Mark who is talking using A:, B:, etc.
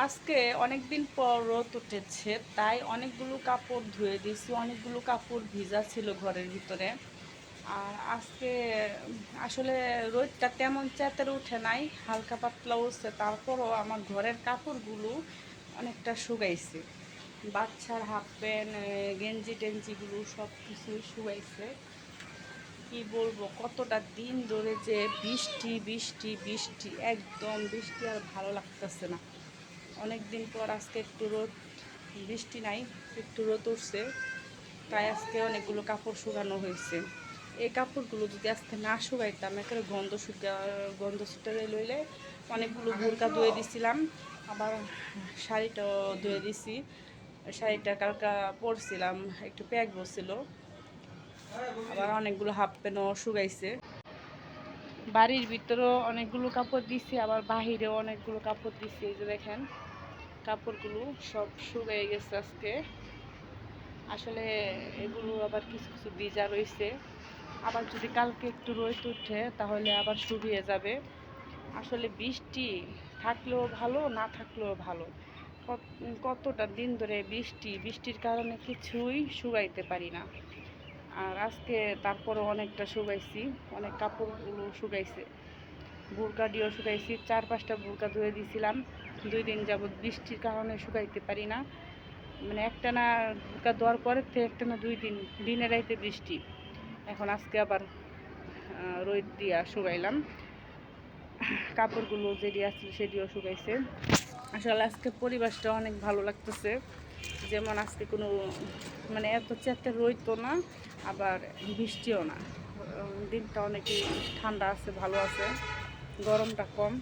A: আজকে অনেক দিন পর রোদ উঠেছে, তাই অনেকগুলো কাপড় ধুয়ে দিয়েছি। অনেকগুলো কাপড় ভিজা ছিল ঘরের ভিতরে। আর আজকে আসলে রোদটা তেমন চেতের উঠে নাই, হালকা পাতলা উঠছে। তারপরও আমার ঘরের কাপড়গুলো অনেকটা শুকাইছে। বাচ্চার হাফ প্যান্ট, গেঞ্জি টেঞ্জিগুলো সব কিছুই শুকাইছে। কি বলবো, কতটা দিন ধরে যে বৃষ্টি বৃষ্টি বৃষ্টি, একদম বৃষ্টি আর ভালো লাগতেছে না। অনেক দিন পর আজকে একটু রোদ, বৃষ্টি নাই, একটু রোদ উঠছে। তাই আজকে অনেকগুলো কাপড় শুকানো হয়েছে। এই কাপড়গুলো যদি আজকে না শুকাইতাম, একেবারে গন্ধ ছুটে লইলে। অনেকগুলো বোরকা ধুয়ে দিছিলাম, আবার শাড়িটাও ধুয়ে দিছি। শাড়িটা কালকা পরছিলাম, একটু প্যাক বসছিল। আবার অনেকগুলো হাফ প্যান্টও শুকাইছে। বাড়ির ভিতরেও অনেকগুলো কাপড় দিছি, আবার বাহিরেও অনেকগুলো কাপড় দিছি। এই যে দেখেন, কাপড়গুলো সব শুকিয়ে গেছে আজকে। আসলে এগুলো আবার কিছু কিছু ভিজা রয়েছে। আবার যদি কালকে একটু রোদ উঠে তাহলে আবার শুকিয়ে যাবে। আসলে বৃষ্টি থাকলেও ভালো, না থাকলেও ভালো। কতটা দিন ধরে বৃষ্টি, বৃষ্টির কারণে কিছুই শুকাইতে পারি না। আর আজকে তারপরও অনেকটা শুকাইছি, অনেক কাপড়গুলো শুকাইছে। বোরকা দিয়েও শুকাইছি, 4-5টা বোরকা ধুয়ে দিয়েছিলাম। 2 দিন যাবৎ বৃষ্টির কারণে শুকাইতে পারি না। মানে একটানা বোরকা দেওয়ার পরের থেকে একটানা 2 দিন, দিনে রাইতে বৃষ্টি। এখন আজকে আবার রোদ দিয়া শুকাইলাম। কাপড়গুলো যেটি আসছিল সেটিও শুকাইছে। আসলে আজকে পরিবেশটা অনেক ভালো লাগতেছে। যেমন আজকে কোনো মানে এত চেতে রইতো না, আবার বৃষ্টিও না। দিনটা অনেকই ঠান্ডা আছে, ভালো আছে, গরমটা কম।